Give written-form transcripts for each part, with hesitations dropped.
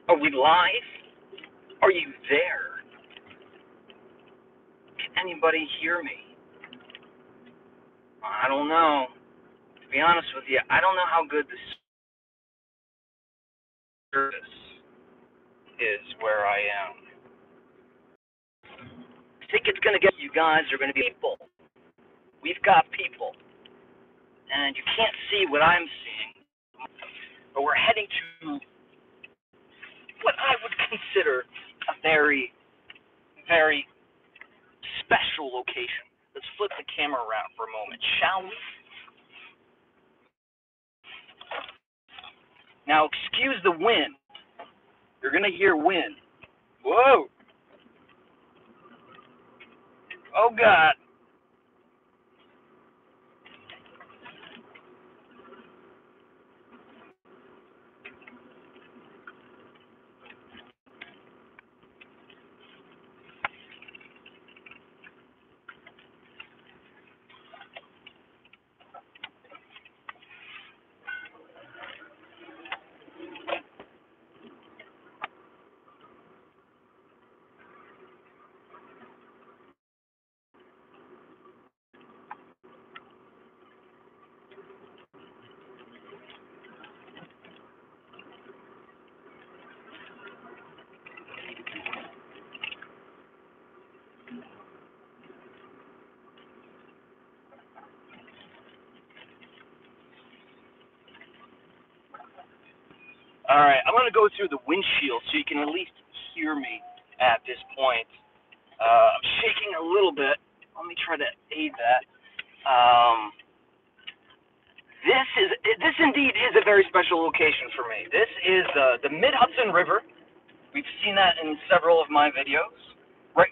Are we live? Are you there? Can anybody hear me? I don't know. To be honest with you, I don't know how good the service is where I am. I think it's going to get you guys are going to be people. We've got people. And you can't see what I'm seeing. But we're heading to what I would consider a very, very special location. Let's flip the camera around for a moment, shall we? Now, excuse the wind. You're going to hear wind. Whoa! Oh, God. All right, I'm going to go through the windshield so you can at least hear me at this point. I'm shaking a little bit. Let me try to aid that. This indeed is a very special location for me. This is the Mid-Hudson River. We've seen that in several of my videos. Right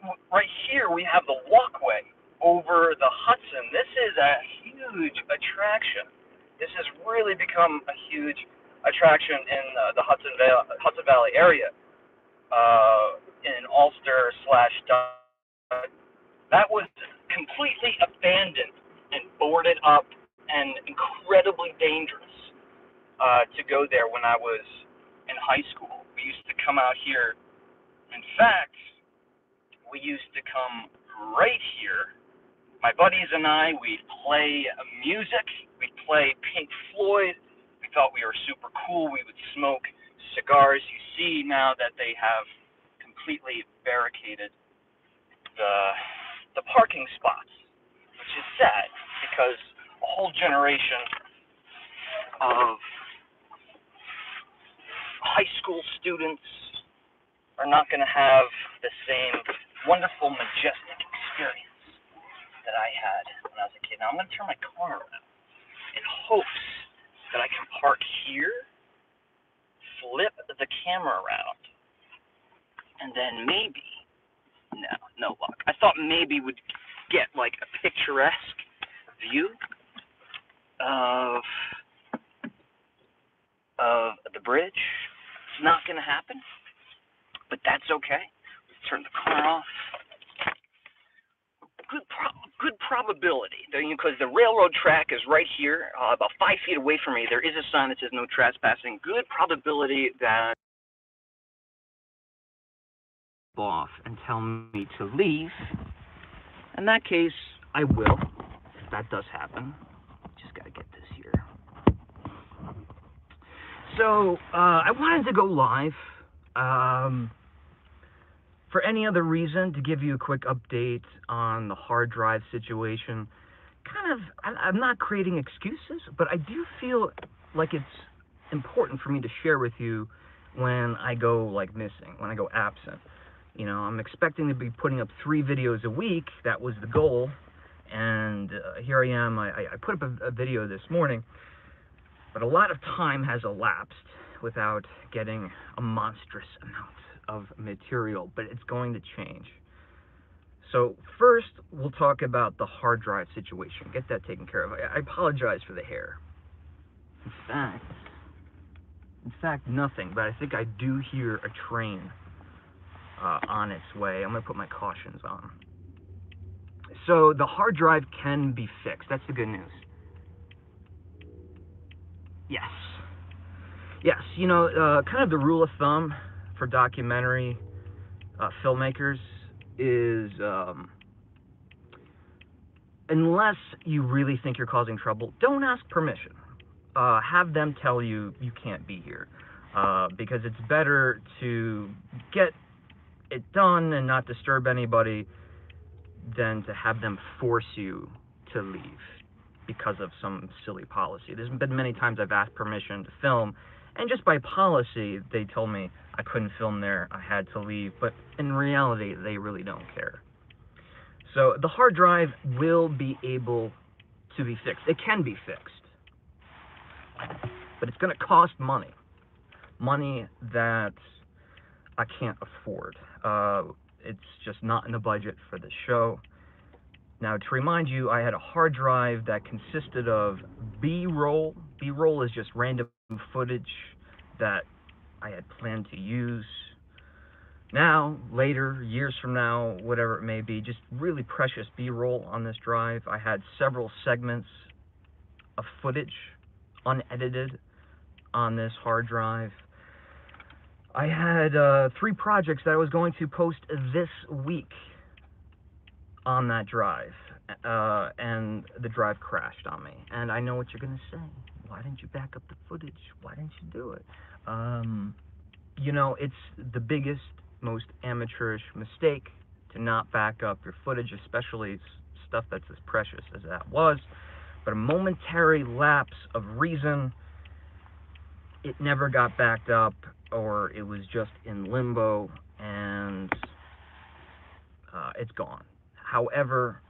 here we have the walkway over the Hudson. This is a huge attraction. This has really become a huge attraction in the Hudson Valley area, in Ulster / that was completely abandoned and boarded up and incredibly dangerous to go there when I was in high school. We used to come out here. In fact, we used to come right here. My buddies and I, we'd play music. We'd play Pink Floyd. We thought we were super cool. We would smoke cigars. You see now that they have completely barricaded the parking spots, which is sad because a whole generation of high school students are not going to have the same wonderful, majestic experience that I had when I was a kid. Now I'm going to turn my car around in hopes that I can park here, flip the camera around, and then maybe, no luck. I thought maybe we'd get like a picturesque view of the bridge. It's not going to happen, but that's okay. Turn the car off. Good probability, because the railroad track is right here, about 5 feet away from me. There is a sign that says no trespassing. Good probability that off and tell me to leave. In that case, I will. If that does happen, just gotta get this here. So I wanted to go live. For any other reason, to give you a quick update on the hard drive situation. I'm not creating excuses, but I do feel like it's important for me to share with you when I go like missing, when I go absent. You know, I'm expecting to be putting up 3 videos a week. That was the goal, and here I am. I put up a video this morning, but a lot of time has elapsed without getting a monstrous amount of material, but it's going to change. So first, we'll talk about the hard drive situation. Get that taken care of. I apologize for the hair. In fact, nothing, but I think I do hear a train on its way. I'm going to put my cautions on. So the hard drive can be fixed. That's the good news. Yes, you know, kind of the rule of thumb for documentary filmmakers is, unless you really think you're causing trouble, don't ask permission. Have them tell you you can't be here, because it's better to get it done and not disturb anybody than to have them force you to leave because of some silly policy. There's been many times I've asked permission to film, and just by policy, they told me I couldn't film there, I had to leave, but in reality, they really don't care. So the hard drive will be able to be fixed. It can be fixed, but it's going to cost money. Money that I can't afford. It's just not in the budget for the show. Now, to remind you, I had a hard drive that consisted of B-roll. B-roll is just random footage that I had planned to use. Now, later, years from now, whatever it may be, just really precious B-roll on this drive. I had several segments of footage, unedited, on this hard drive. I had 3 projects that I was going to post this week on that drive, and the drive crashed on me. And I know what you're going to say. Why didn't you back up the footage? Why didn't you do it? You know, it's the biggest, most amateurish mistake to not back up your footage, especially stuff that's as precious as that was. But a momentary lapse of reason, it never got backed up, or it was just in limbo, and it's gone. However,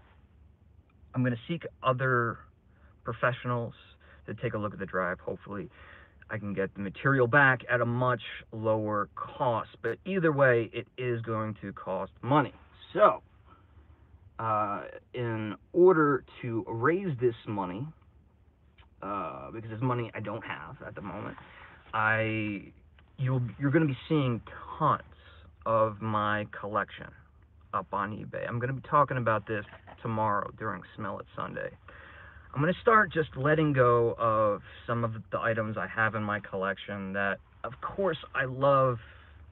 I'm going to seek other professionals to take a look at the drive. Hopefully I can get the material back at a much lower cost, but either way, it is going to cost money. So, in order to raise this money, because it's money I don't have at the moment, you're going to be seeing tons of my collection up on eBay. I'm going to be talking about this tomorrow during Smell It Sunday. I'm going to start just letting go of some of the items I have in my collection that, of course, I love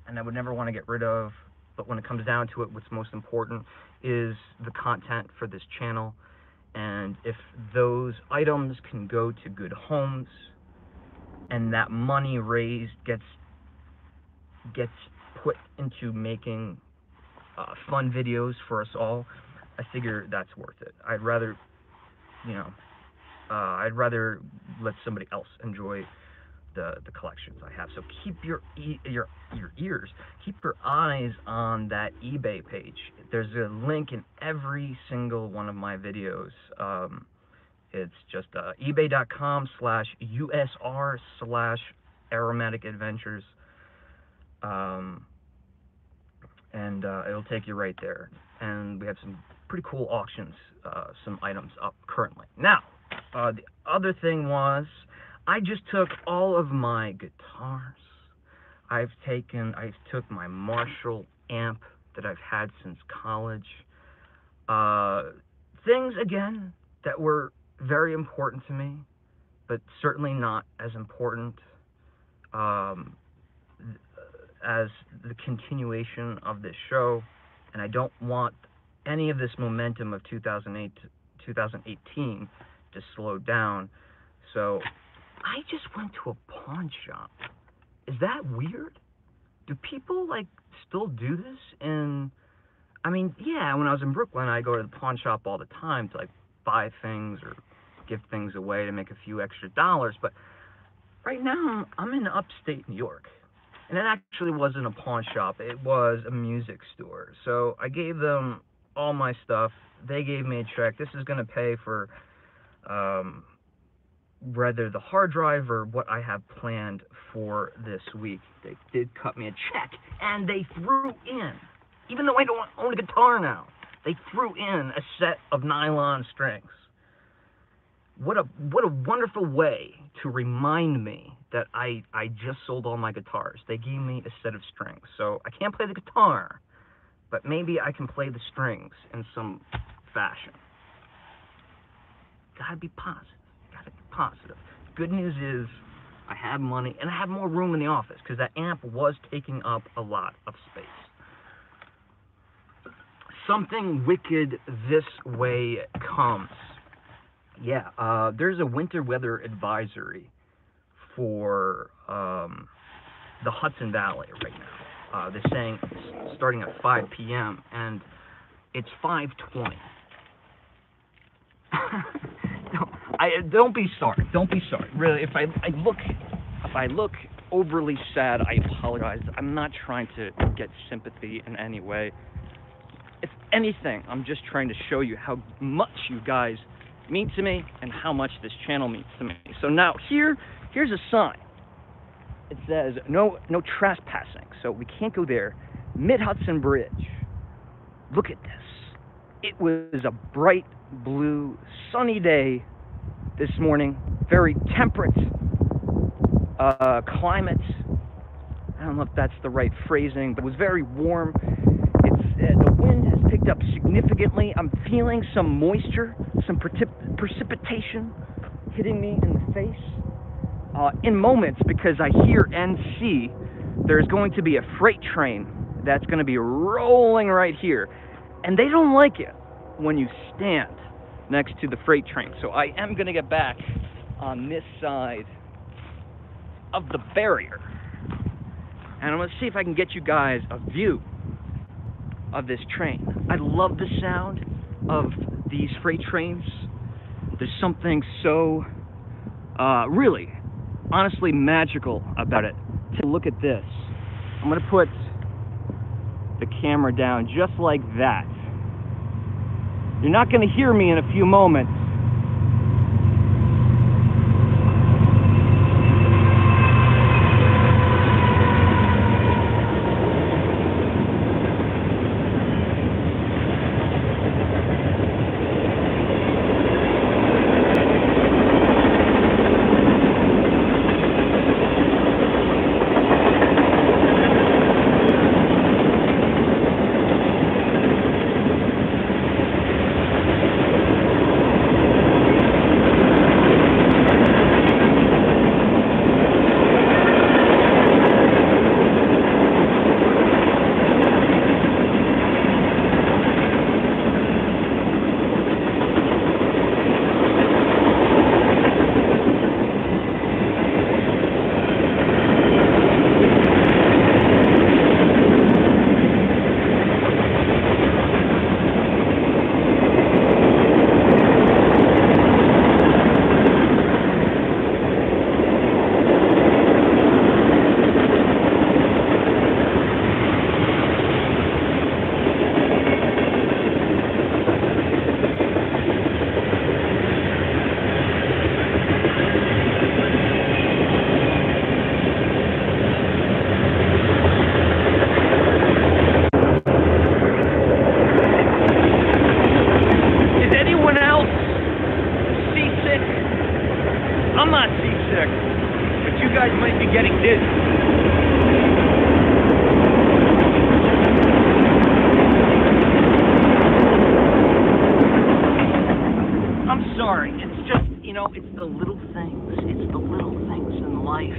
and I would never want to get rid of, but when it comes down to it, what's most important is the content for this channel. And if those items can go to good homes and that money raised gets put into making fun videos for us all, I figure that's worth it. I'd rather, I'd rather let somebody else enjoy the collections I have. So keep your ears, keep your eyes on that eBay page. There's a link in every single one of my videos. It's just ebay.com/USR/aromatic-adventures. And it'll take you right there. And we have some pretty cool auctions, some items up currently. Now, the other thing was, I just took all of my guitars. I took my Marshall amp that I've had since college. Things, again, that were very important to me, but certainly not as important as the continuation of this show, and I don't want any of this momentum of 2018 to slow down. So I just went to a pawn shop. Is that weird? Do people still do this? And I mean, yeah, when I was in Brooklyn, I go to the pawn shop all the time to buy things or give things away to make a few extra dollars. But right now, I'm in upstate New York. And it actually wasn't a pawn shop, it was a music store. So I gave them all my stuff, they gave me a check. This is going to pay for rather the hard drive or what I have planned for this week. They did cut me a check, and they threw in, even though I don't own a guitar now, they threw in a set of nylon strings. What a wonderful way to remind me that I just sold all my guitars. They gave me a set of strings. So I can't play the guitar, but maybe I can play the strings in some fashion. Gotta be positive. Gotta be positive. Good news is I have money, and I have more room in the office because that amp was taking up a lot of space. Something wicked this way comes. Yeah, there's a winter weather advisory for the Hudson Valley right now. They're saying starting at 5 p.m. and it's 5:20. Don't be sorry. Don't be sorry. Really, if I look overly sad, I apologize. I'm not trying to get sympathy in any way. If anything, I'm just trying to show you how much you guys mean to me and how much this channel means to me. So now here's a sign. It says no trespassing. So we can't go there. Mid-Hudson Bridge. Look at this. It was a bright blue sunny day this morning. Very temperate climate. I don't know if that's the right phrasing, but it was very warm. The wind has picked up significantly. I'm feeling some moisture, some precipitation hitting me in the face in moments, because I hear and see there's going to be a freight train that's going to be rolling right here, and they don't like it when you stand next to the freight train. So I am going to get back on this side of the barrier, and I'm going to see if I can get you guys a view of this train. I love the sound of these freight trains. There's something so really, honestly magical about it. Take a look at this. I'm going to put the camera down just like that. You're not going to hear me in a few moments. I'm not seasick, but you guys might be getting dizzy. I'm sorry, it's just, it's the little things. It's the little things in life.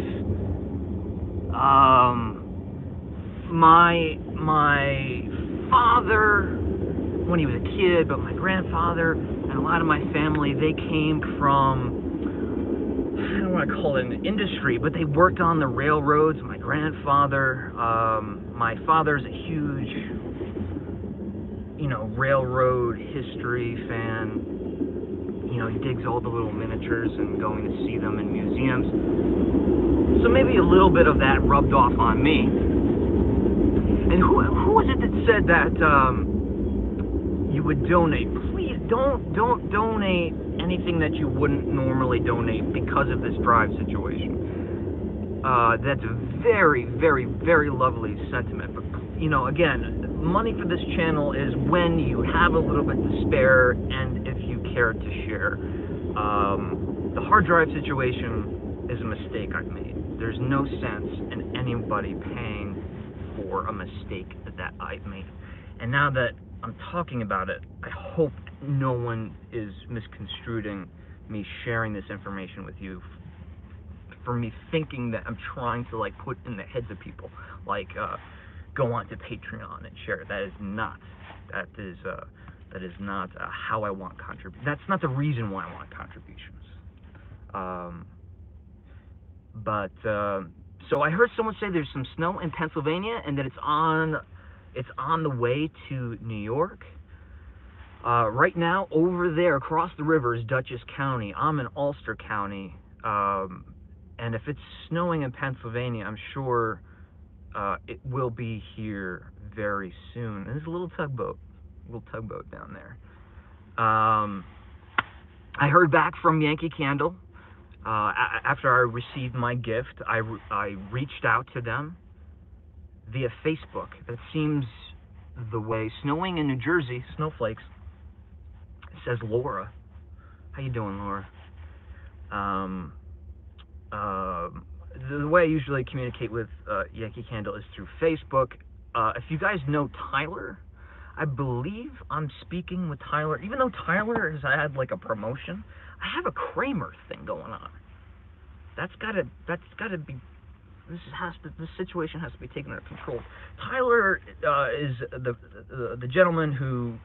My father, when he was a kid, but my grandfather and a lot of my family, they came from, I don't want to call it an industry, but they worked on the railroads. My grandfather, my father's a huge, railroad history fan. He digs all the little miniatures and going to see them in museums. So maybe a little bit of that rubbed off on me. And who was it that said that you would donate? Please don't donate anything that you wouldn't normally donate because of this drive situation. That's a very, very, very lovely sentiment. But again, money for this channel is when you have a little bit to spare and if you care to share. The hard drive situation is a mistake I've made. There's no sense in anybody paying for a mistake that I've made. And now that I'm talking about it, I hope no one is misconstruing me sharing this information with you for me thinking that I'm trying to like put in the heads of people, like go on to Patreon and share. That is not. That is not how I want contributions. That's not the reason why I want contributions. So I heard someone say there's some snow in Pennsylvania and that it's on the way to New York. Right now, over there, across the river is Dutchess County. I'm in Ulster County, and if it's snowing in Pennsylvania, I'm sure it will be here very soon. There's a little tugboat down there. I heard back from Yankee Candle. After I received my gift, I reached out to them via Facebook. That seems the way. Snowing in New Jersey, snowflakes. It says Laura. How you doing, Laura? The way I usually communicate with Yankee Candle is through Facebook. If you guys know Tyler, I believe I'm speaking with Tyler. Even though Tyler has had like a promotion, I have a Kramer thing going on. That's gotta be. This situation has to be taken under control. Tyler is the gentleman who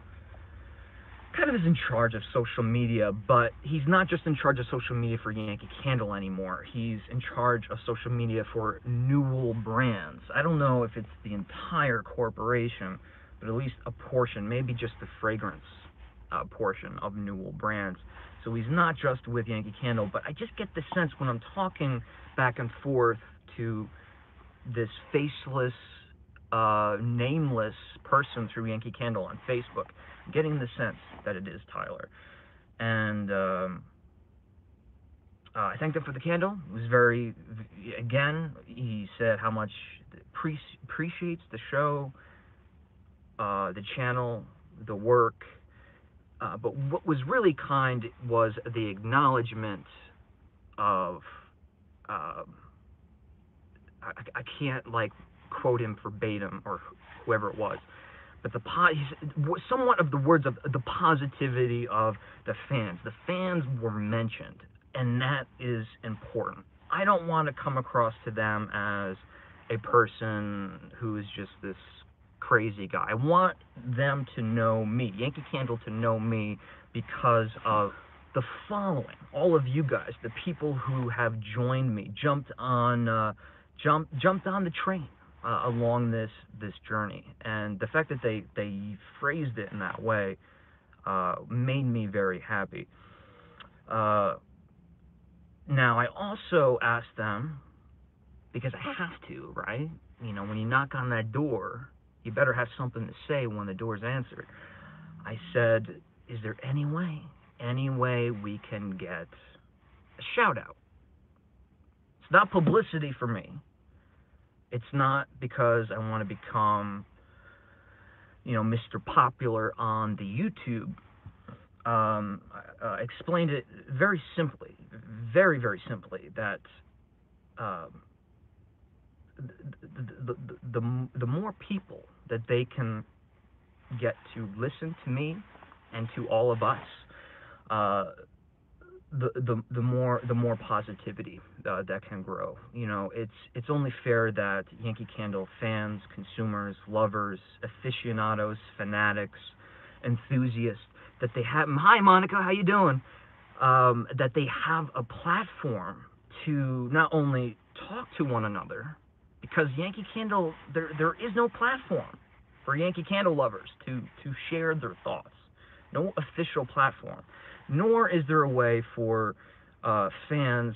kind of is in charge of social media, but he's not just in charge of social media for Yankee Candle anymore. He's in charge of social media for Newell Brands. I don't know if it's the entire corporation, but at least a portion, maybe just the fragrance portion of Newell Brands. So he's not just with Yankee Candle, but I just get the sense when I'm talking back and forth to this faceless, nameless person through Yankee Candle on Facebook, I'm getting the sense that it is Tyler. And I thanked him for the candle. It was very, again, he said how much appreciates the show, the channel, the work. But what was really kind was the acknowledgement of, I can't like quote him verbatim or whoever it was, but somewhat of the words of the positivity of the fans. The fans were mentioned, and that is important. I don't want to come across to them as a person who is just this crazy guy. I want them to know me, Yankee Candle to know me, because of the following. All of you guys, the people who have joined me, jumped on the train along this journey, and the fact that they phrased it in that way made me very happy. Now I also asked them, because I have to, right? You know, when you knock on that door, you better have something to say when the door's answered. I said, is there any way we can get a shout out? It's not publicity for me. It's not because I want to become, you know, Mr. Popular on the YouTube. I explained it very simply, very, very simply, that the more people that they can get to listen to me and to all of us, the more positivity that can grow. You know, it's only fair that Yankee Candle fans, consumers, lovers, aficionados, fanatics, enthusiasts, that they have. Hi, Monica, how you doing? That they have a platform to not only talk to one another, because Yankee Candle, there is no platform for Yankee Candle lovers to share their thoughts. No official platform. Nor is there a way for fans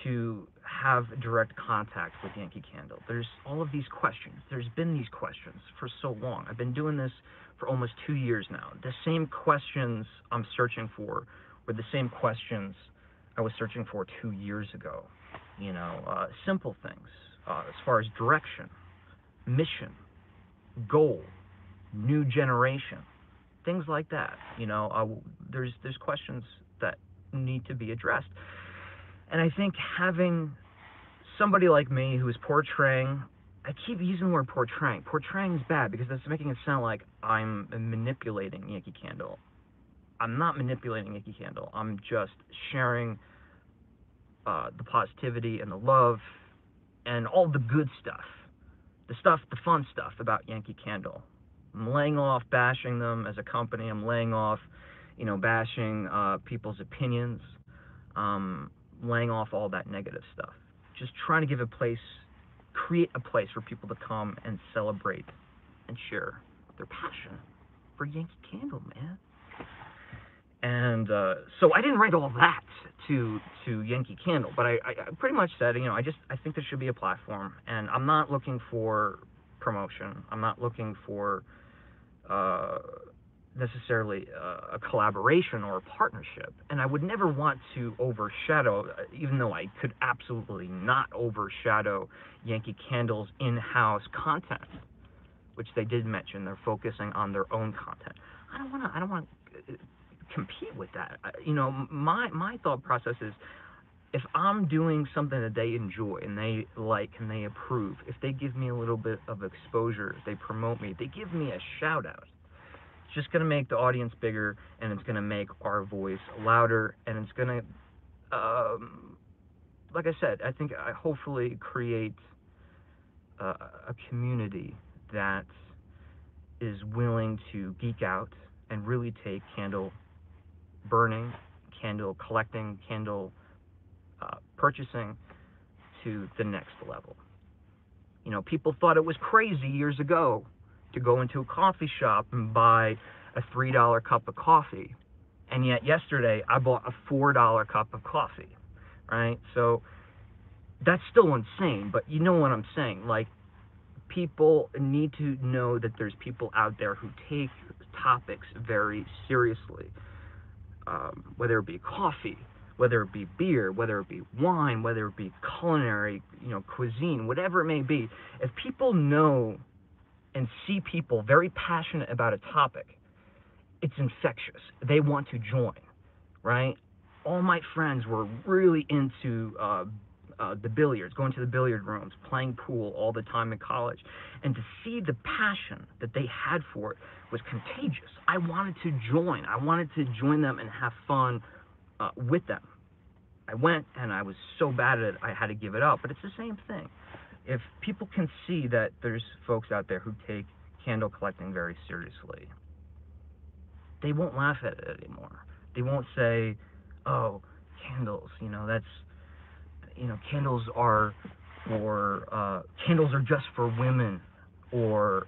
to have direct contact with Yankee Candle. There's all of these questions. There's been these questions for so long. I've been doing this for almost 2 years now. The same questions I'm searching for were the same questions I was searching for 2 years ago. You know, simple things as far as direction, mission, goal, new generation, things like that. You know, there's questions that need to be addressed, and I think having somebody like me who is portraying, I keep using the word portraying. Portraying is bad because that's making it sound like I'm manipulating Yankee Candle. I'm not manipulating Yankee Candle. I'm just sharing the positivity and the love and all the good stuff, the fun stuff about Yankee Candle. I'm laying off bashing them as a company. I'm laying off, bashing people's opinions. Laying off all that negative stuff. Just trying to create a place for people to come and celebrate and share their passion for Yankee Candle, man. And so I didn't write all that to Yankee Candle, but I pretty much said, I think there should be a platform, and I'm not looking for promotion. I'm not looking for necessarily a collaboration or a partnership, and I would never want to overshadow, even though I could absolutely not overshadow Yankee Candle's in-house content, which they did mention. They're focusing on their own content. I don't want to compete with that. My thought process is, if I'm doing something that they enjoy and they like and they approve, if they give me a little bit of exposure, if they promote me, if they give me a shout out, it's just going to make the audience bigger, and it's going to make our voice louder, and it's going to, like I said, I think I hopefully create a community that is willing to geek out and really take candle burning, candle collecting, candle purchasing to the next level. People thought it was crazy years ago to go into a coffee shop and buy a $3 cup of coffee, and yet yesterday I bought a $4 cup of coffee, right? So that's still insane, but you know what I'm saying. Like, people need to know that there's people out there who take topics very seriously, whether it be coffee, whether it be beer, whether it be wine, whether it be culinary, cuisine, whatever it may be. If people know and see people very passionate about a topic, it's infectious. They want to join, right? All my friends were really into the billiards, going to the billiard rooms, playing pool all the time in college. And to see the passion that they had for it was contagious. I wanted to join. I wanted to join them and have fun with them. I went, and I was so bad at it, I had to give it up. But it's the same thing. If people can see that there's folks out there who take candle collecting very seriously, they won't laugh at it anymore. They won't say, oh, candles, candles are just for women, or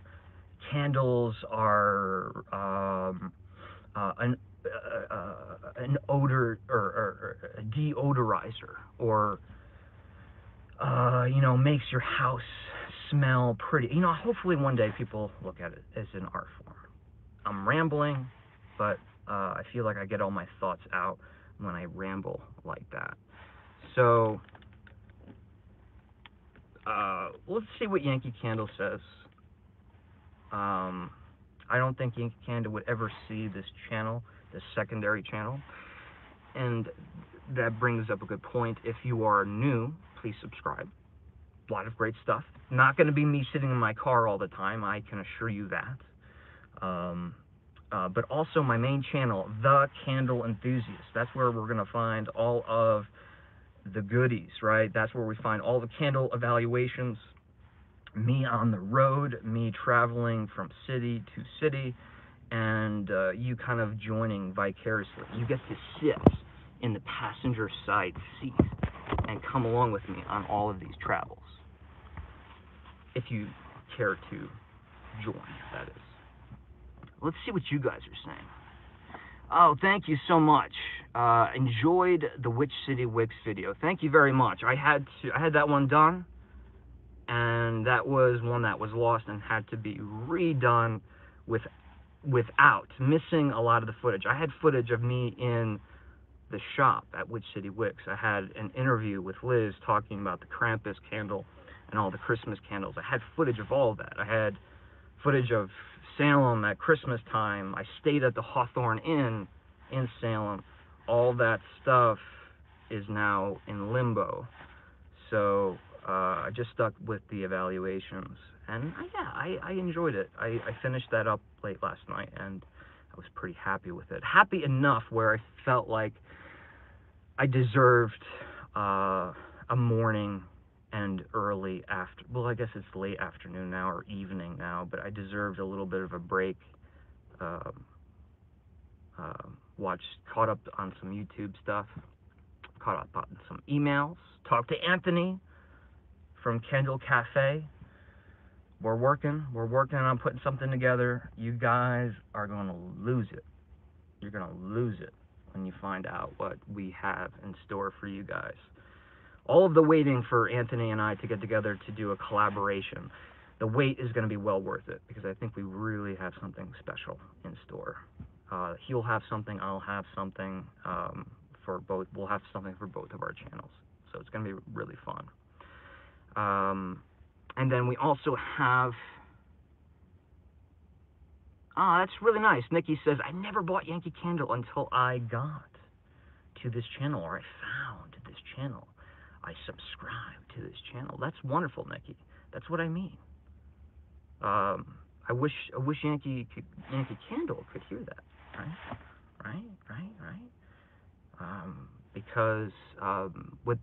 candles are an odor or a deodorizer, or makes your house smell pretty. Hopefully one day people look at it as an art form. I'm rambling, but I feel like I get all my thoughts out when I ramble like that. So let's see what Yankee Candle says. I don't think Yankee Candle would ever see this channel, this secondary channel. And that brings up a good point. If you are new, please subscribe. A lot of great stuff. Not going to be me sitting in my car all the time, I can assure you that. But also my main channel, The Candle Enthusiast. That's where we're going to find all of the goodies, right? That's where we find all the candle evaluations, me on the road, me traveling from city to city, and you kind of joining vicariously. You get to sit in the passenger side seat and come along with me on all of these travels, if you care to join, that is. Let's see what you guys are saying. Oh, thank you so much. Enjoyed the Which City Wicks video. Thank you very much. I had that one done, and that was one that was lost and had to be redone without missing a lot of the footage. I had footage of me in the shop at Which City Wicks. I had an interview with Liz talking about the Krampus candle and all the Christmas candles. I had footage of all of that. I had footage of Salem at Christmas time. I stayed at the Hawthorne Inn in Salem. All that stuff is now in limbo. So I just stuck with the evaluations. And yeah, I enjoyed it. I finished that up late last night, and I was pretty happy with it. Happy enough where I felt like I deserved a morning and early after, well, I guess it's late afternoon now or evening now, but I deserved a little bit of a break. Um, Caught up on some YouTube stuff, caught up on some emails, talked to Anthony from Candle Cafe. We're working on putting something together. You guys are going to lose it. You're going to lose it when you find out what we have in store for you guys. All of the waiting for Anthony and I to get together to do a collaboration, the wait is going to be well worth it, because I think we really have something special in store. He'll have something, I'll have something for both. We'll have something for both of our channels, so it's going to be really fun. And then we also have, that's really nice. Nikki says, I never bought Yankee Candle until I got to this channel, or I found this channel. I subscribed to this channel. That's wonderful, Nikki. That's what I mean. I wish Yankee Candle could hear that, right? Because with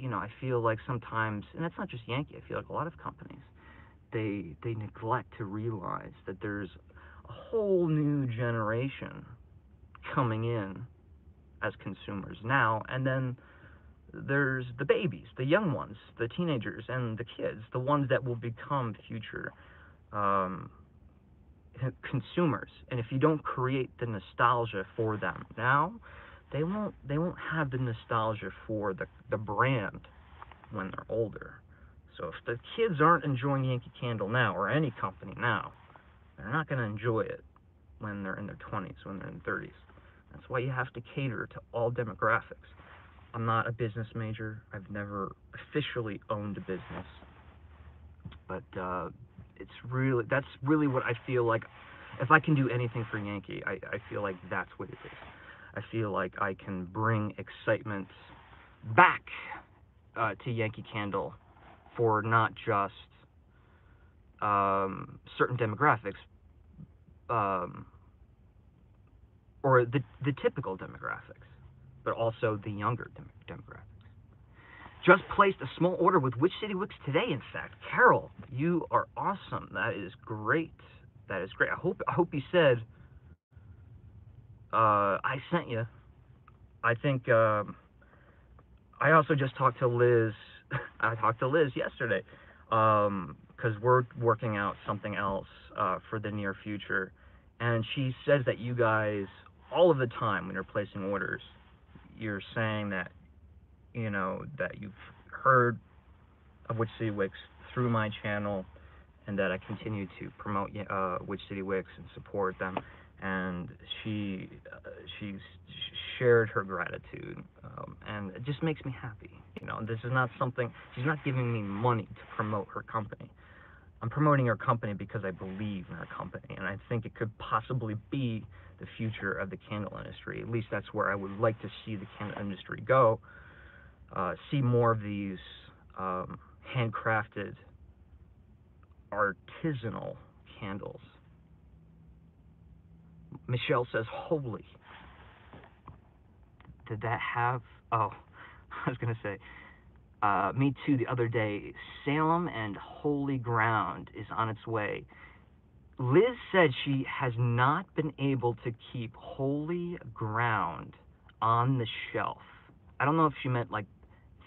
I feel like sometimes, and it's not just Yankee. I feel like a lot of companies, they neglect to realize that there's a whole new generation coming in as consumers now, and then there's the babies, the young ones, the teenagers, and the kids, the ones that will become future consumers. And if you don't create the nostalgia for them now, they won't have the nostalgia for the brand when they're older. So if the kids aren't enjoying Yankee Candle now, or any company now, they're not going to enjoy it when they're in their 20s, when they're in their 30s. That's why you have to cater to all demographics. I'm not a business major. I've never officially owned a business, but that's really what I feel like. If I can do anything for Yankee, I feel like that's what it is. I feel like I can bring excitement back to Yankee Candle for not just certain demographics, or the typical demographics, but also the younger demographics. Just placed a small order with Witch City Wicks today, in fact. Carol, you are awesome. That is great. That is great. I hope you said I sent you. I think I also just talked to Liz. I talked to Liz yesterday because we're working out something else for the near future, and she says that you guys, all of the time when you're placing orders, you're saying that that you've heard of Witch City Wicks through my channel, and that I continue to promote Witch City Wicks and support them. And she's shared her gratitude, and it just makes me happy. This is not something, she's not giving me money to promote her company. I'm promoting her company because I believe in her company, and I think it could possibly be the future of the candle industry. At least that's where I would like to see the candle industry go. See more of these handcrafted, artisanal candles. Michelle says, holy. Did that have, oh, I was going to say, me too the other day. Salem and Holy Ground is on its way. Liz said she has not been able to keep Holy Ground on the shelf. I don't know if she meant like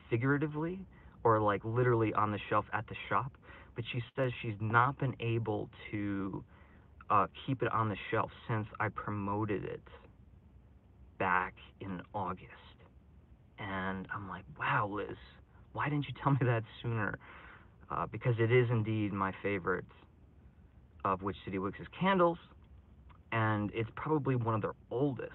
figuratively or like literally on the shelf at the shop, but she says she's not been able to keep it on the shelf since I promoted it back in August. And I'm like, wow, Liz, why didn't you tell me that sooner? Because it is indeed my favorite of Witch City Wicks' candles, and it's probably one of their oldest.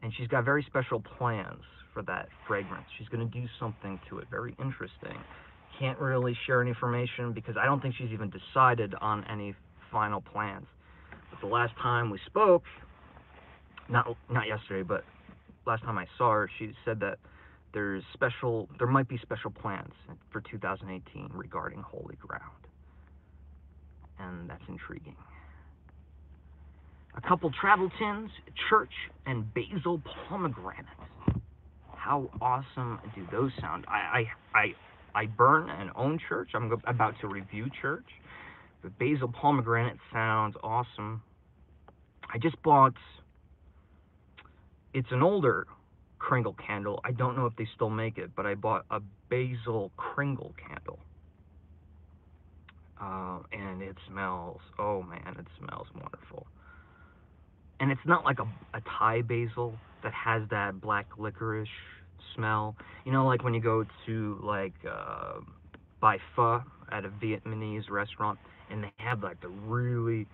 And she's got very special plans for that fragrance. She's going to do something to it very interesting. Can't really share any information because I don't think she's even decided on any final plans. But the last time we spoke, not yesterday, but last time I saw her, she said that there might be special plans for 2018 regarding Holy Ground. And that's intriguing. A couple travel tins, church, and basil pomegranate. how awesome do those sound? I burn and own church. I'm about to review church. The basil pomegranate sounds awesome. I just bought, it's an older Kringle candle. I don't know if they still make it, but I bought a basil Kringle candle. And it smells, oh man, it smells wonderful. And it's not like a Thai basil that has that black licorice smell. You know, like when you go to like buy pho at a Vietnamese restaurant and they have like the really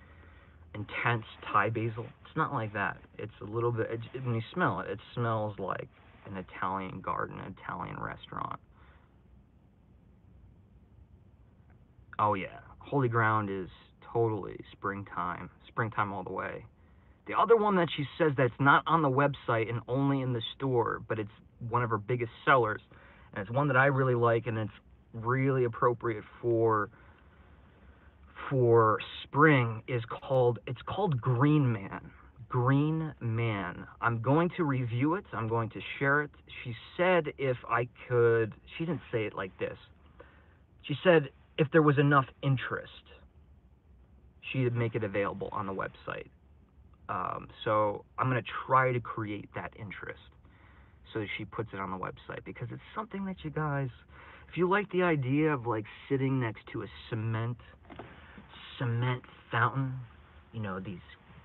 intense Thai basil. It's not like that. It's a little bit, when you smell it, it smells like an Italian garden, an Italian restaurant. Oh yeah, Holy Ground is totally springtime. Springtime all the way. The other one that she says that's not on the website and only in the store, but it's one of her biggest sellers, and it's one that I really like, and it's really appropriate for spring, it's called Green Man. Green Man. I'm going to review it. I'm going to share it. She said if I could, she didn't say it like this. She said if there was enough interest, she'd make it available on the website. So I'm going to try to create that interest so she puts it on the website, because it's something that you guys, if you like the idea of like sitting next to a cement fountain, you know, these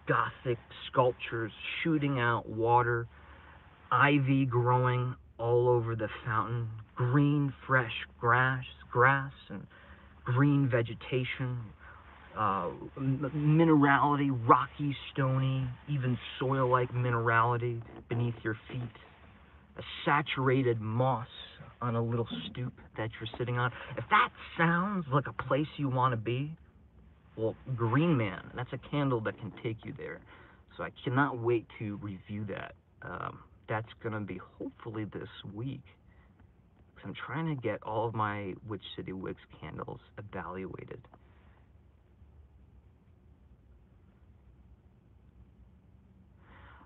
Gothic sculptures shooting out water, ivy growing all over the fountain, green fresh grass and green vegetation, minerality, rocky, stony, even soil-like minerality beneath your feet, a saturated moss on a little stoop that you're sitting on. If that sounds like a place you want to be, well, Green Man, that's a candle that can take you there. So I cannot wait to review that. That's going to be hopefully this week. I'm trying to get all of my Witch City Wicks candles evaluated.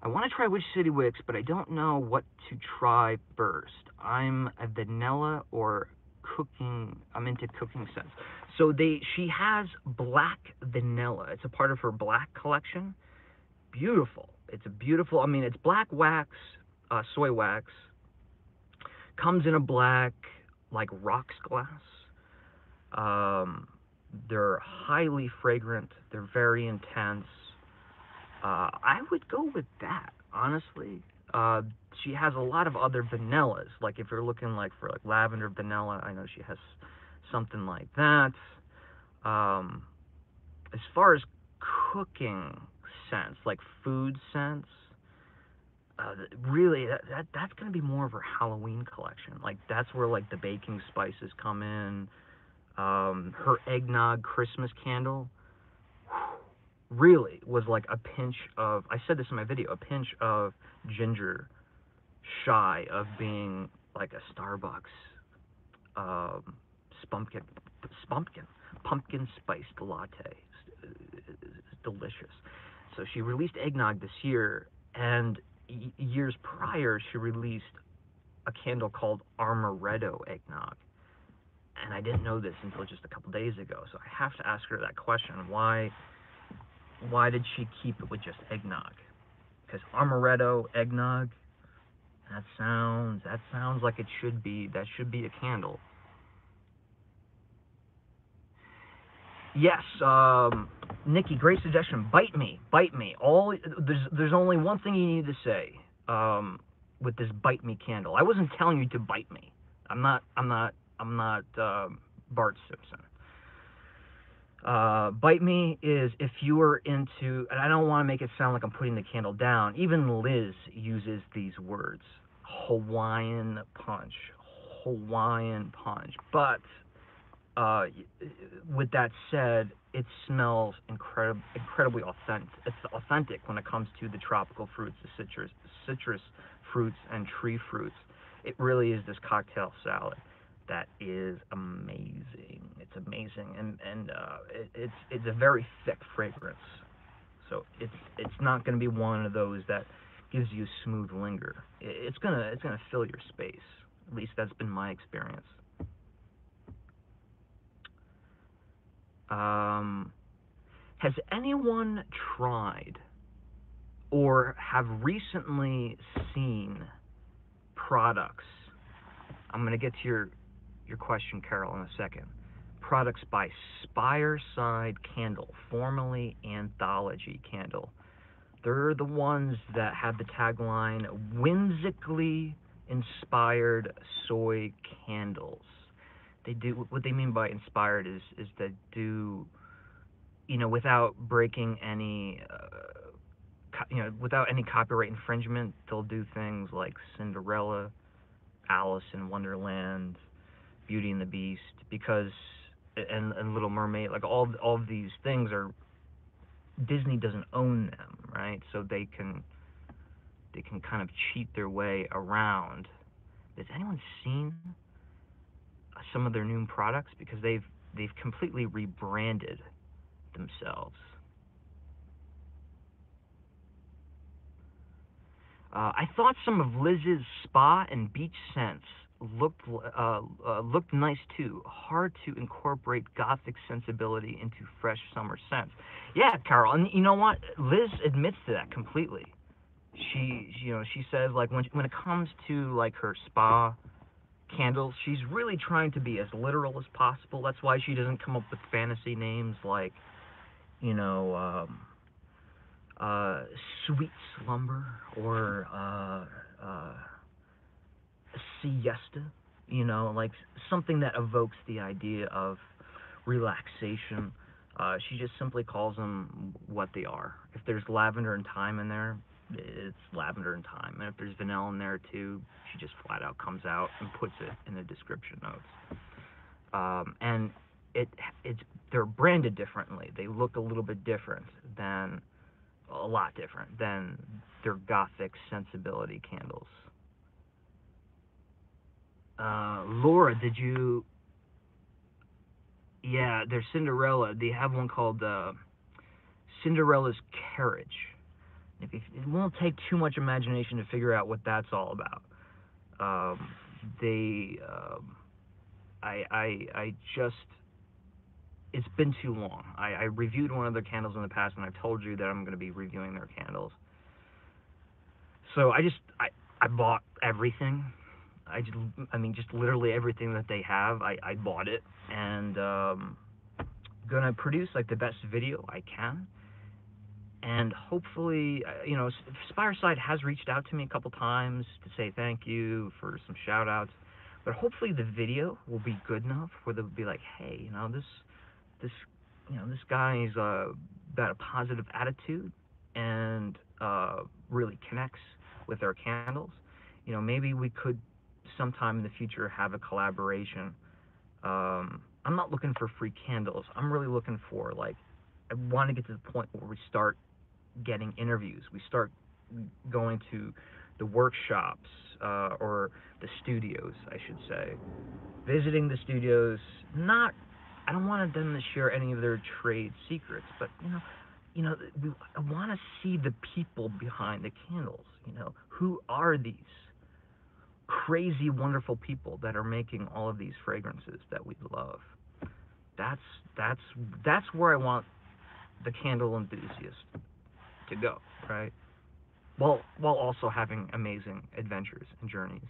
I want to try Witch City Wicks, but I don't know what to try first. I'm a vanilla or cooking, I'm into cooking scents. So she has black vanilla. It's a part of her black collection. Beautiful. It's a beautiful, I mean, it's black wax, soy wax. Comes in a black, like rocks glass. They're highly fragrant. They're very intense. I would go with that, honestly. She has a lot of other vanillas. Like if you're looking like for like lavender vanilla, I know she has something like that. As far as cooking scents, like food scents, really that's going to be more of her Halloween collection. Like that's where like the baking spices come in. Her eggnog Christmas candle really was like a pinch of, I said this in my video, a pinch of ginger shy of being like a Starbucks pumpkin spiced latte. It's delicious. So she released eggnog this year, and years prior she released a candle called Amaretto eggnog. And I didn't know this until just a couple days ago, so I have to ask her that question. Why did she keep it with just eggnog? Because Amaretto eggnog, that sounds like it should be, that should be a candle. Yes, Nikki, great suggestion. Bite me. There's only one thing you need to say with this bite me candle. I wasn't telling you to bite me. I'm not Bart Simpson. Bite me is if you are into, and I don't want to make it sound like I'm putting the candle down. Even Liz uses these words: Hawaiian punch. But with that said, it smells incredibly authentic. It's authentic when it comes to the tropical fruits, the citrus fruits and tree fruits. It really is this cocktail salad that is amazing. It's amazing, and it's a very thick fragrance. So it's not going to be one of those that gives you a smooth linger. It's gonna fill your space. At least that's been my experience. Has anyone tried or have recently seen products? I'm going to get to your question, Carol, in a second. Products by Spireside Candle, formerly Anthology Candle. They're the ones that have the tagline, whimsically inspired soy candles. They do, what they mean by inspired is they do, without breaking any, without any copyright infringement, they'll do things like Cinderella, Alice in Wonderland, Beauty and the Beast, because, and Little Mermaid, like all of these things are, Disney doesn't own them, right? So they can kind of cheat their way around. Has anyone seen some of their new products? Because they've completely rebranded themselves. I thought some of Liz's spa and beach scents looked nice too. Hard to incorporate gothic sensibility into fresh summer scents. Yeah, Carol, and you know what? Liz admits to that completely. She says, like, when it comes to like her spa candles, she's really trying to be as literal as possible. That's why she doesn't come up with fantasy names like, Sweet Slumber or Siesta, like something that evokes the idea of relaxation. She just simply calls them what they are. If there's lavender and thyme in there, it's lavender and thyme. And if there's vanilla in there too, she just flat out comes out and puts it in the description notes. And they're branded differently. They look a little bit different than, a lot different than their gothic sensibility candles. Laura, did you? Yeah, they're Cinderella. They have one called Cinderella's Carriage. It won't take too much imagination to figure out what that's all about. I just, it's been too long. I reviewed one of their candles in the past, and I've told you that I'm going to be reviewing their candles. So I bought everything. Just literally everything that they have, I bought it, and gonna produce like the best video I can, and hopefully, Spireside has reached out to me a couple times to say thank you for some shout outs, but hopefully the video will be good enough where they'll be like, hey, this guy is got a positive attitude and really connects with our candles. Maybe we could sometime in the future have a collaboration. I'm not looking for free candles. I'm really looking for, like, I want to get to the point where we start getting interviews. We start going to the workshops, or the studios, I should say. Visiting the studios, I don't want them to share any of their trade secrets, but, I want to see the people behind the candles. Who are these crazy, wonderful people that are making all of these fragrances that we love? That's where I want the candle enthusiast to go, right? While also having amazing adventures and journeys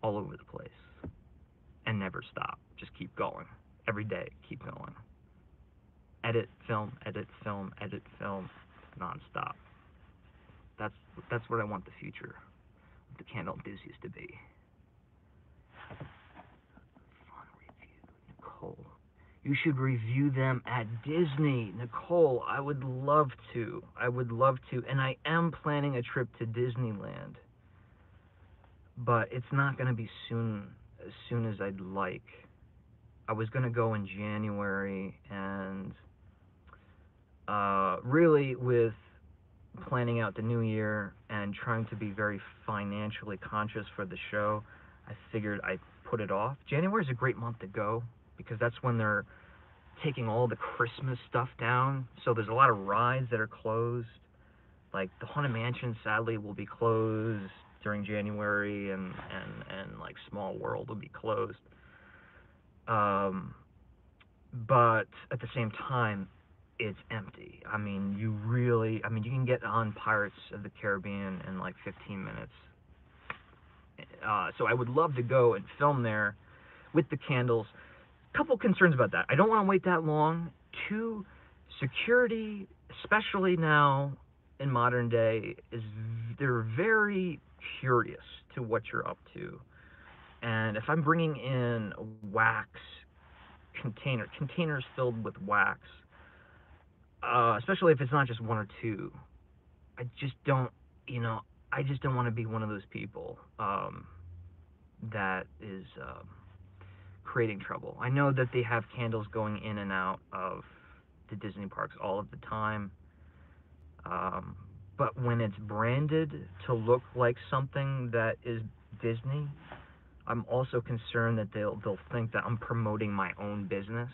all over the place, and never stop. Just keep going. Every day, keep going. Edit, film, edit, film, edit, film, nonstop. That's what I want the future of the candle enthusiast to be. Fun review, Nicole. You should review them at Disney. Nicole, I would love to. And I am planning a trip to Disneyland. But it's not going to be as soon as I'd like. I was going to go in January, and really with planning out the new year and trying to be very financially conscious for the show, I figured I'd put it off. January is a great month to go because that's when they're taking all the Christmas stuff down. So there's a lot of rides that are closed. Like the Haunted Mansion, sadly, will be closed during January, and like Small World will be closed. Um, but at the same time, it's empty. I mean, you can get on Pirates of the Caribbean in like 15 minutes. So I would love to go and film there with the candles. Couple concerns about that. I don't want to wait that long. Two, security, especially now in modern day, they're very curious to what you're up to. And if I'm bringing in wax containers filled with wax, especially if it's not just one or two, I just don't, I just don't want to be one of those people that is creating trouble. I know that they have candles going in and out of the Disney parks all of the time, but when it's branded to look like something that is Disney, I'm also concerned that they'll think that I'm promoting my own business.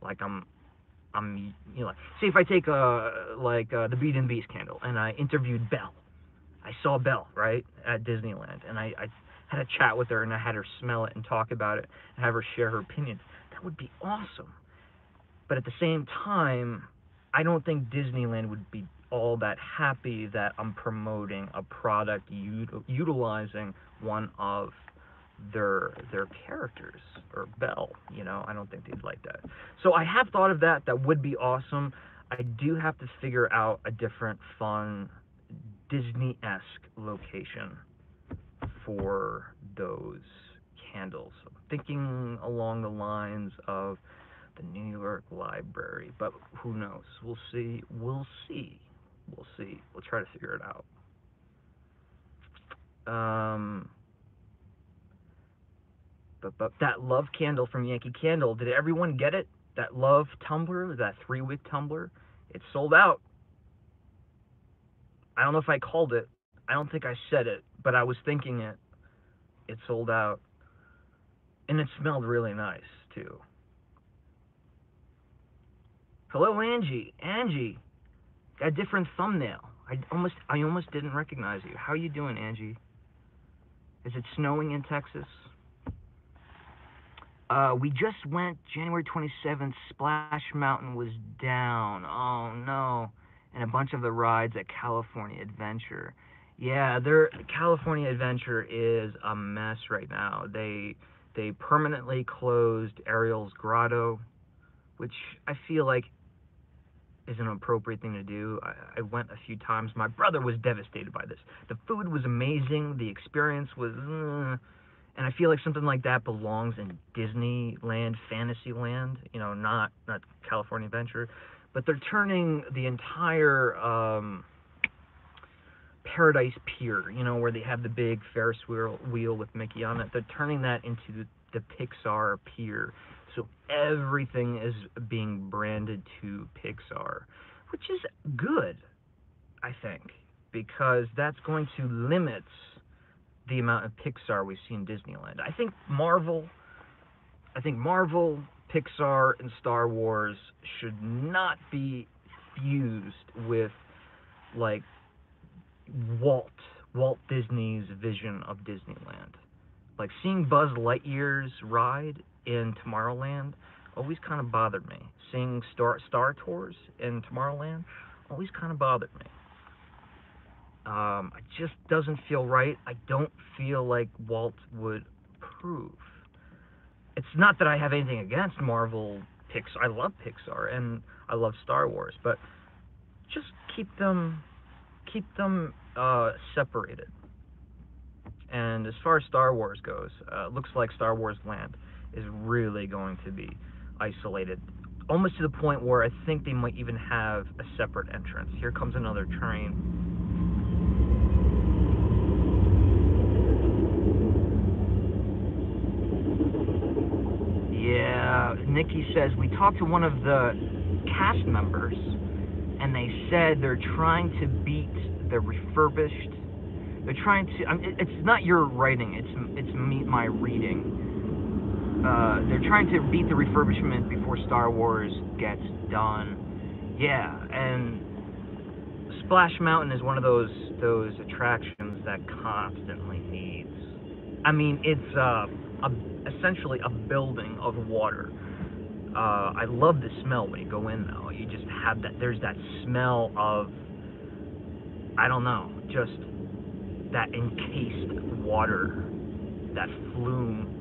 Like like, say if I take the Beat and Beast candle and I interviewed Belle. I saw Belle, right, at Disneyland, and I had a chat with her, and I had her smell it and talk about it and have her share her opinions. That would be awesome. But at the same time, I don't think Disneyland would be all that happy that I'm promoting a product utilizing one of their characters, or Belle. I don't think they'd like that. So I have thought of that. That would be awesome. I do have to figure out a different fun Disney-esque location for those candles. I'm thinking along the lines of the New York Library, but who knows? We'll see. We'll try to figure it out. But that love candle from Yankee Candle, did everyone get it? That love tumbler, that 3-wick tumbler, it's sold out. I don't know if I called it. I don't think I said it, but I was thinking it. It sold out. And it smelled really nice, too. Hello, Angie. Angie, got a different thumbnail. I almost didn't recognize you. How are you doing, Angie? Is it snowing in Texas? We just went January 27th. Splash Mountain was down. Oh, no. And a bunch of the rides at California Adventure. Yeah, California Adventure is a mess right now. They permanently closed Ariel's Grotto, which I feel like is an appropriate thing to do. I went a few times. My brother was devastated by this. The food was amazing. The experience was... and I feel like something like that belongs in Disneyland, Fantasyland, not California Adventure. But they're turning the entire Paradise Pier, where they have the big Ferris wheel with Mickey on it. They're turning that into the Pixar Pier. So everything is being branded to Pixar, which is good, I think, because that's going to limit the amount of Pixar we see in Disneyland. I think Marvel, Pixar, and Star Wars should not be fused with like Walt Disney's vision of Disneyland. Like seeing Buzz Lightyear's ride in Tomorrowland always kind of bothered me. Seeing Star Tours in Tomorrowland always kind of bothered me. It just doesn't feel right. I don't feel like Walt would approve. It's not that I have anything against Marvel, Pixar. I love Pixar and I love Star Wars, but just keep them separated. And as far as Star Wars goes, looks like Star Wars Land is really going to be isolated, almost to the point where I think they might even have a separate entrance. Here comes another train. Yeah, Nikki says, we talked to one of the cast members, and they said they're trying to beat the refurbished. They're trying to. It's not your writing. It's my reading. They're trying to beat the refurbishment before Star Wars gets done. Yeah, and Splash Mountain is one of those attractions that constantly needs. I mean, it's essentially a building of water. I love the smell when you go in, though. You just have that. There's that smell of, I don't know, just that encased water, that flume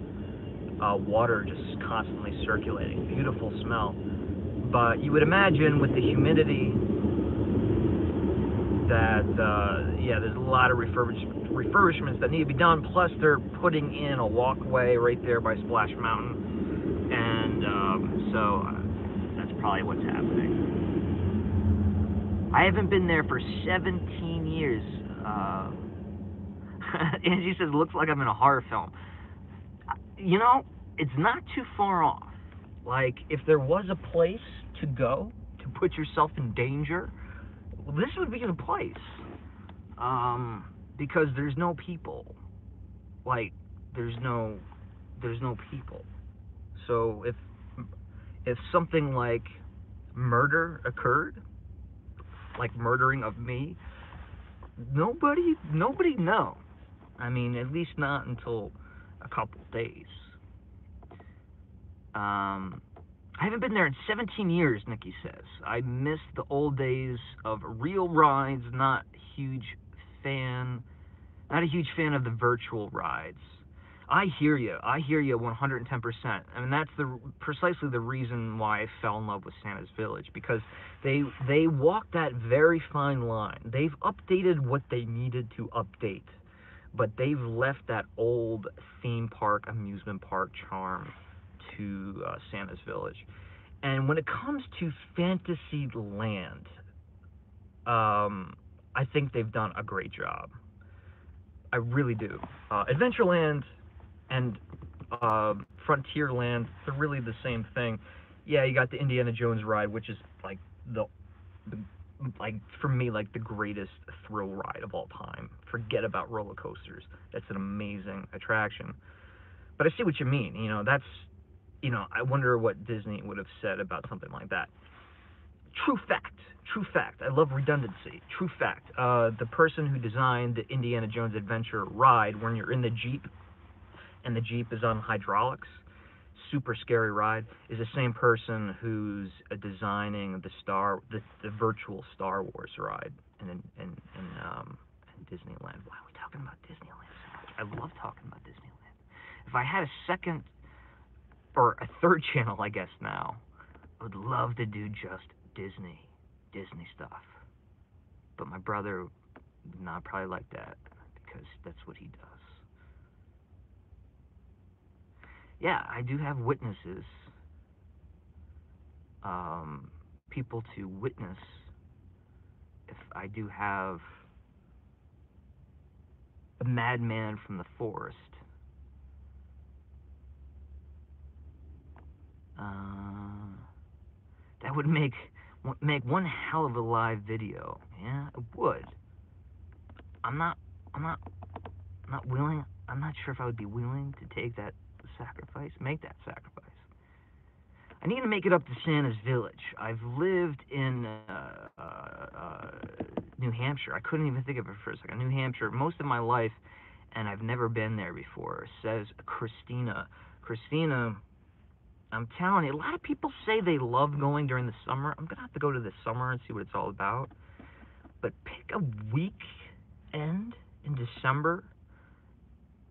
water just constantly circulating. Beautiful smell. But you would imagine with the humidity that, yeah, there's a lot of refurbishments that need to be done. Plus, they're putting in a walkway right there by Splash Mountain. And so that's probably what's happening. I haven't been there for 17 years. Angie says, looks like I'm in a horror film. You know, it's not too far off. Like, if there was a place to go to put yourself in danger, this would be the place. Because there's no people. Like, there's no people. So if something like murder occurred, like murdering of me, nobody know. I mean, at least not until a couple days. I haven't been there in 17 years, Nikki says. I miss the old days of real rides, not a huge fan of the virtual rides. I hear you 110%. I mean, that's precisely the reason why I fell in love with Santa's Village, because they walk that very fine line. They've updated what they needed to update, but they've left that old theme park, amusement park charm to Santa's Village. And when it comes to Fantasyland, I think they've done a great job. I really do. Adventureland and Frontierland, they're really the same thing. Yeah, you got the Indiana Jones ride, which is like like for me, like the greatest thrill ride of all time. Forget about roller coasters. That's an amazing attraction. But I see what you mean. You know, that's, you know, I wonder what Disney would have said about something like that. True fact. I love redundancy. True fact. The person who designed the Indiana Jones Adventure ride, when you're in the Jeep, and the Jeep is on hydraulics, super scary ride, is the same person who's designing the virtual Star Wars ride in Disneyland. Why are we talking about Disneyland so much? I love talking about Disneyland. If I had a second or a third channel, I guess now, I would love to do just Disney stuff. But my brother would not probably like that, because that's what he does. Yeah, I do have witnesses, people to witness if I do have a madman from the forest. That would make one hell of a live video. Yeah, it would. I'm not willing. I'm not sure if I would be willing to take that sacrifice, make that sacrifice. I need to make it up to Santa's Village. I've lived in New Hampshire. I couldn't even think of it for a second. New Hampshire, most of my life, and I've never been there before, says Christina. Christina, I'm telling you, a lot of people say they love going during the summer. I'm going to have to go to the summer and see what it's all about. But pick a weekend in December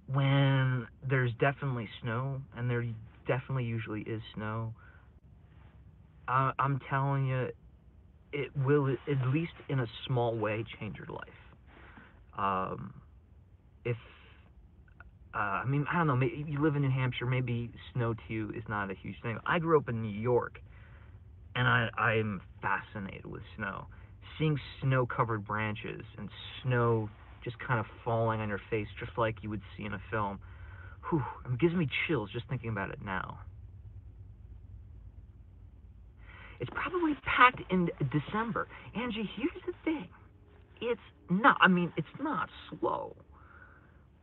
when there's definitely snow, and there definitely usually is snow. I'm telling you, it will, at least in a small way, change your life. I mean, I don't know, maybe you live in New Hampshire, maybe snow to you is not a huge thing. I grew up in New York, and I'm fascinated with snow. Seeing snow-covered branches and snow just kind of falling on your face, just like you would see in a film. Whew, it gives me chills just thinking about it now. It's probably packed in December. Angie, here's the thing. It's not slow,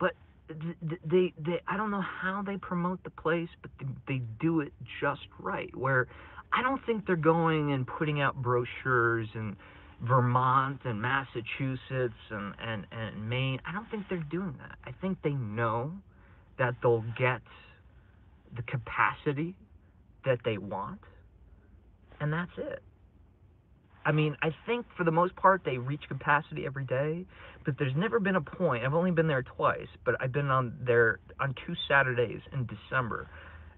but they I don't know how they promote the place, but they do it just right, where I don't think they're going and putting out brochures and Vermont and Massachusetts and Maine, I don't think they're doing that. I think they know that they'll get the capacity that they want, and that's it. I mean, I think for the most part they reach capacity every day, but there's never been a point. I've only been there twice, but I've been on there on 2 Saturdays in December.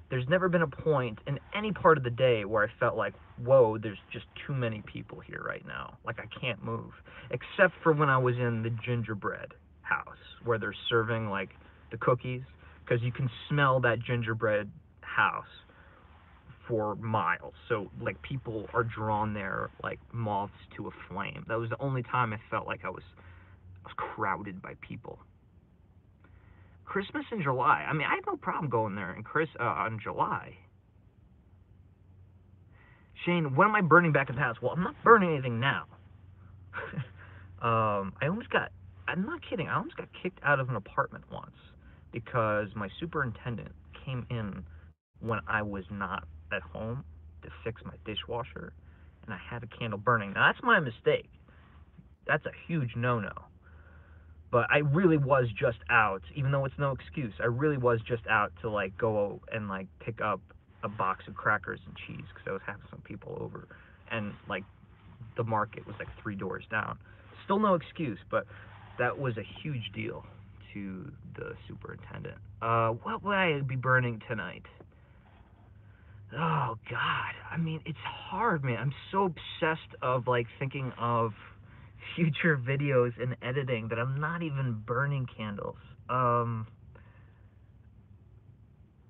There's never been a point in any part of the day where I felt like, whoa, there's just too many people here right now. Like I can't move. Except for when I was in the gingerbread house where they're serving like the cookies, because you can smell that gingerbread house for miles. So like people are drawn there like moths to a flame. That was the only time I felt like I was crowded by people. Christmas in July. I mean, I have no problem going there in on July. Shane, what am I burning back in the house? Well, I'm not burning anything now. I almost got, I'm not kidding, I almost got kicked out of an apartment once because my superintendent came in when I was not at home to fix my dishwasher, and I had a candle burning. Now, that's my mistake. That's a huge no-no. But I really was just out, even though it's no excuse. I really was just out to like go and like pick up a box of crackers and cheese because I was having some people over, and like the market was like 3 doors down. Still no excuse, but that was a huge deal to the superintendent. What would I be burning tonight? Oh God, I mean it's hard, man. I'm so obsessed of like thinking of future videos and editing that I'm not even burning candles.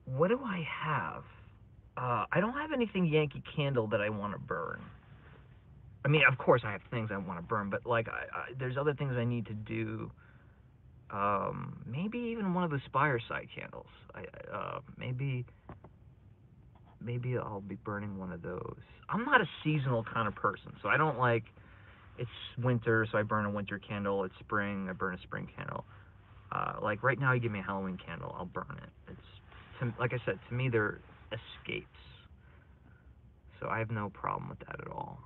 What do I have? I don't have anything Yankee Candle that I want to burn. I mean, of course I have things I want to burn, but like there's other things I need to do. Maybe even one of the Fireside candles. Maybe I'll be burning one of those. I'm not a seasonal kind of person, so I don't like, it's winter, so I burn a winter candle. It's spring, I burn a spring candle. Like right now, you give me a Halloween candle, I'll burn it. Like I said, to me, they're escapes. So I have no problem with that at all.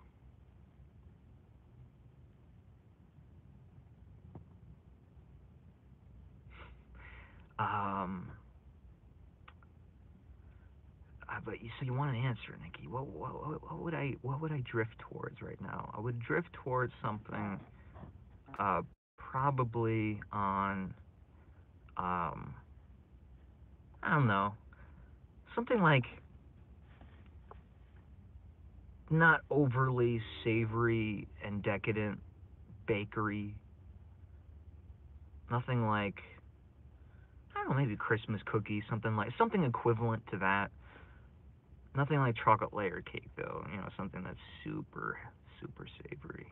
But so you want an answer, Nikki? What would I drift towards right now? I would drift towards something, probably on, I don't know, something like not overly savory and decadent bakery. Nothing like, I don't know, maybe Christmas cookies, something equivalent to that. Nothing like chocolate layer cake though, you know, something that's super, super savory.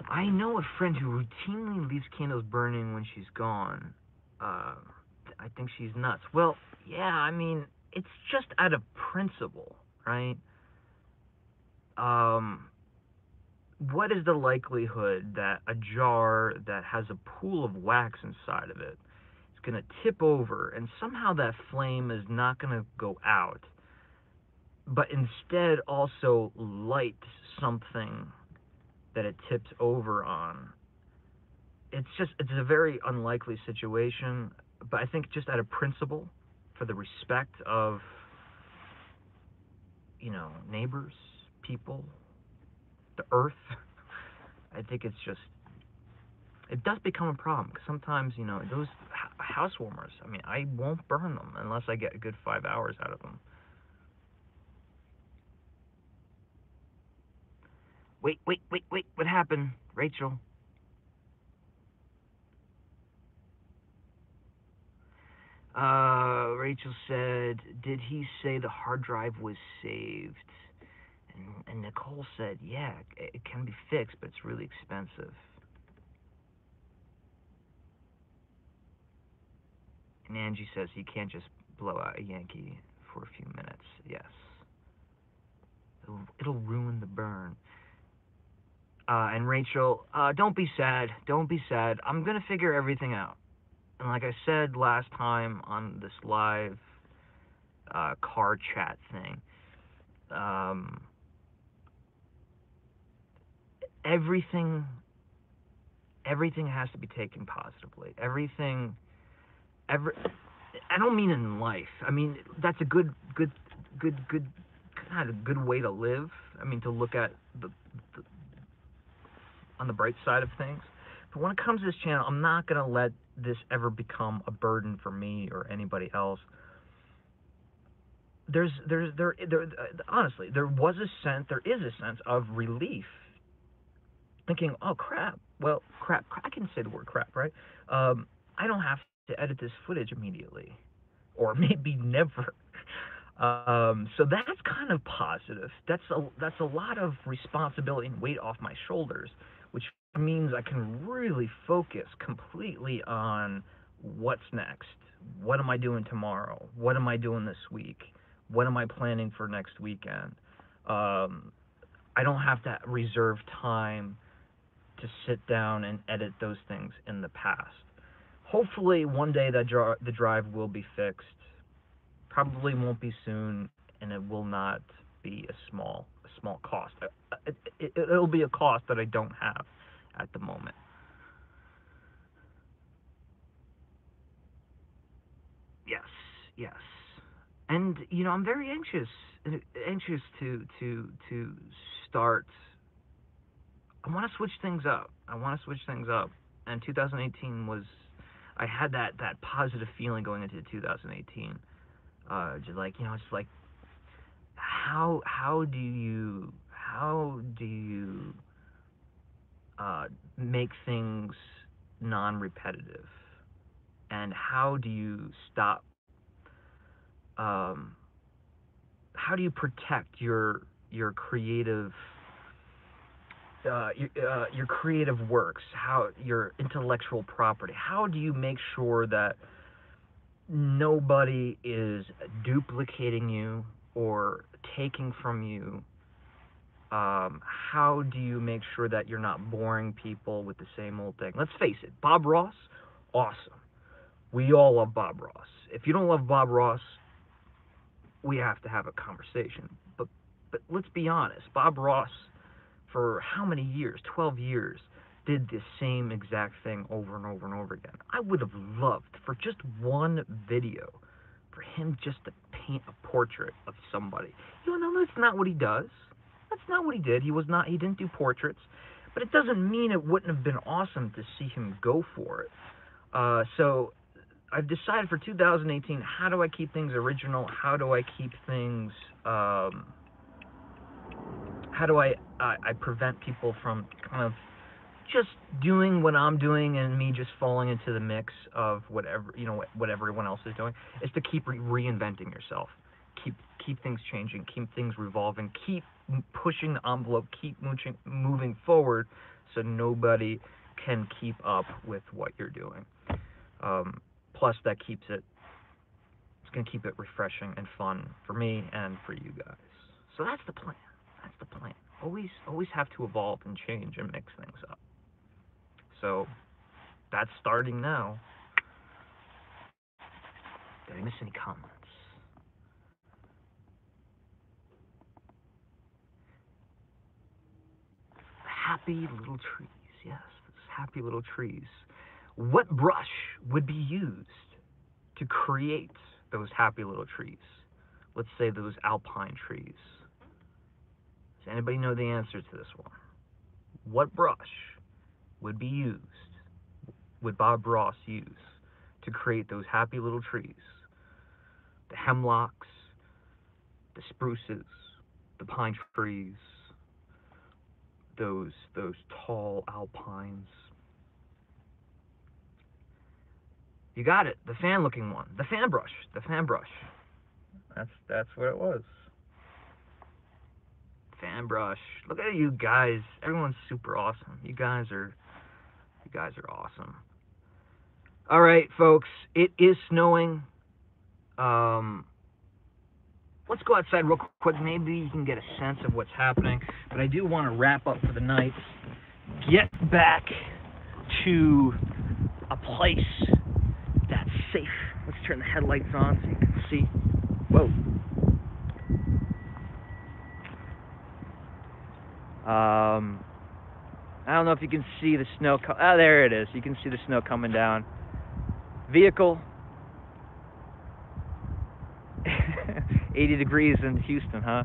I know a friend who routinely leaves candles burning when she's gone. I think she's nuts. Well, yeah, I mean, it's just out of principle, right? Um, what is the likelihood that a jar that has a pool of wax inside of it is going to tip over and somehow that flame is not going to go out, but instead also light something that it tips over on? It's a very unlikely situation, but I think just out of principle, for the respect of, you know, neighbors, people, the earth, I think it's just, it does become a problem because sometimes, you know, those house warmers, I mean, I won't burn them unless I get a good 5 hours out of them. Wait, what happened, Rachel? Rachel said, did he say the hard drive was saved? And Nicole said, yeah, it can be fixed, but it's really expensive. And Angie says you can't just blow out a Yankee for a few minutes. Yes. It'll ruin the burn. And Rachel, don't be sad. Don't be sad. I'm gonna figure everything out. And like I said last time on this live car chat thing, um, everything everything has to be taken positively. Every I don't mean in life. I mean that's a good kind of good way to live. I mean to look at the on the bright side of things. But when it comes to this channel, I'm not gonna let this ever become a burden for me or anybody else. Honestly, there is a sense of relief, thinking, oh crap, well crap, I can say the word crap, right? I don't have to edit this footage immediately, or maybe never. So that's kind of positive. That's a lot of responsibility and weight off my shoulders, which means I can really focus completely on what's next. What am I doing tomorrow? What am I doing this week? What am I planning for next weekend? I don't have to reserve time to sit down and edit those things in the past. Hopefully, one day that the drive will be fixed. Probably won't be soon, and it will not be a small cost. It'll be a cost that I don't have at the moment. Yes, yes, and I'm very anxious to start. I want to switch things up. And 2018 was. I had that positive feeling going into 2018. Just like just like how do you make things non-repetitive, and um, how do you protect your creative your creative works, how your intellectual property? How do you make sure that nobody is duplicating you or taking from you? How do you make sure that you're not boring people with the same old thing? Let's face it, Bob Ross, awesome. We all love Bob Ross. If you don't love Bob Ross, we have to have a conversation. But let's be honest, Bob Ross, for how many years? 12 years, did the same exact thing over and over and over again. I would have loved for just one video for him just to paint a portrait of somebody. That's not what he does. That's not what he did. He didn't do portraits, but it doesn't mean it wouldn't have been awesome to see him go for it. So I've decided for 2018, how do I keep things original? How do I keep things how do I prevent people from kind of just doing what I'm doing and me just falling into the mix of whatever what everyone else is doing? Is to keep reinventing yourself, keep things changing, keep things revolving, keep pushing the envelope, keep moving forward, so nobody can keep up with what you're doing. Plus, it's going to keep it refreshing and fun for me and for you guys. So that's the plan. That's the plan. Always have to evolve and change and mix things up. So that's starting now. Did I miss any comments? Happy little trees. Yes, happy little trees. What brush would be used to create those happy little trees? Let's say those alpine trees. Does anybody know the answer to this one? What brush would Bob Ross use to create those happy little trees? The hemlocks, the spruces, the pine trees, those tall alpines. You got it. The fan-looking one. The fan brush. That's what it was. Fan brush. Look at you guys. Everyone's super awesome. You guys are awesome. All right, folks. It is snowing. Let's go outside real quick. Maybe you can get a sense of what's happening. But I do want to wrap up for the night. get back to a place that's safe. Let's turn the headlights on so you can see. Whoa. I don't know if you can see the snow. Oh, there it is. You can see the snow coming down. Vehicle. 80 degrees in Houston, huh?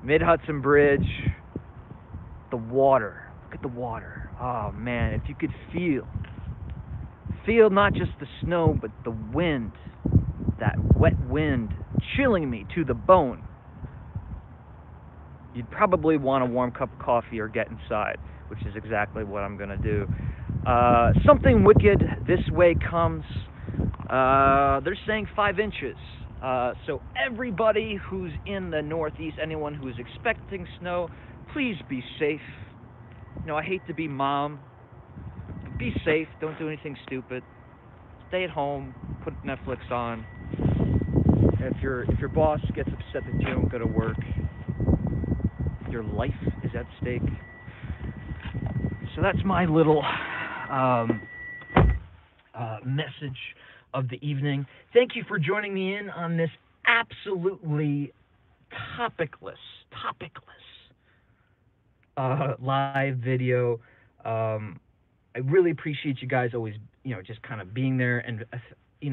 Mid-Hudson Bridge. The water. Look at the water. Oh, man. If you could feel not just the snow, but the wind. That wet wind chilling me to the bone. You'd probably want a warm cup of coffee or get inside, which is exactly what I'm going to do. Something wicked this way comes. They're saying 5 inches. So everybody who's in the Northeast, anyone who's expecting snow, please be safe. You know, I hate to be mom, but be safe. Don't do anything stupid. Stay at home. Put Netflix on. If your boss gets upset that you don't go to work, your life is at stake. So that's my little message of the evening. Thank you for joining me in on this absolutely topicless live video. I really appreciate you guys always, just kind of being there, and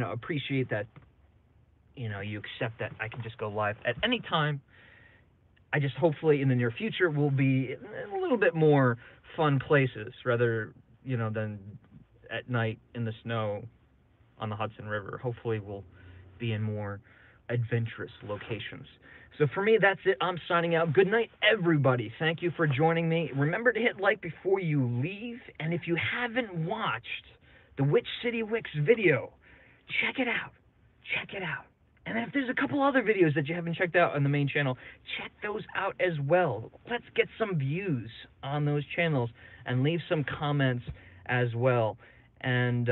appreciate that, you accept that I can just go live at any time. I just hopefully in the near future will be in a little bit more fun places rather, than at night in the snow on the Hudson River. Hopefully we'll be in more adventurous locations. So for me, that's it. I'm signing out. Good night, everybody. Thank you for joining me. Remember to hit like before you leave. And if you haven't watched the Witch City Wicks video, check it out. Check it out. And if there's a couple other videos that you haven't checked out on the main channel, check those out as well. Let's get some views on those channels and leave some comments as well. And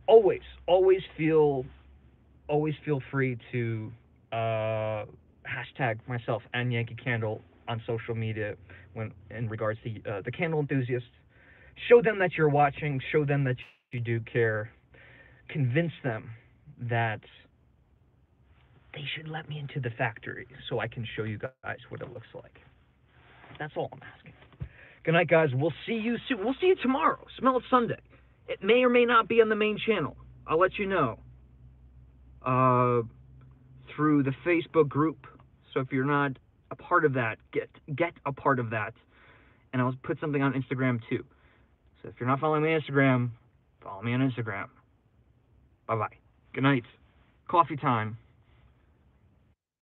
always feel free to hashtag myself and Yankee Candle on social media when in regards to the candle enthusiasts. Show them that you're watching. Show them that you do care. Convince them that they should let me into the factory so I can show you guys what it looks like. That's all I'm asking. Good night, guys. We'll see you soon. We'll see you tomorrow. Smell It Sunday. It may or may not be on the main channel. I'll let you know through the Facebook group. So if you're not a part of that, get a part of that. And I'll put something on Instagram too. So if you're not following me on Instagram, follow me on Instagram. Bye-bye. Good night. Coffee time.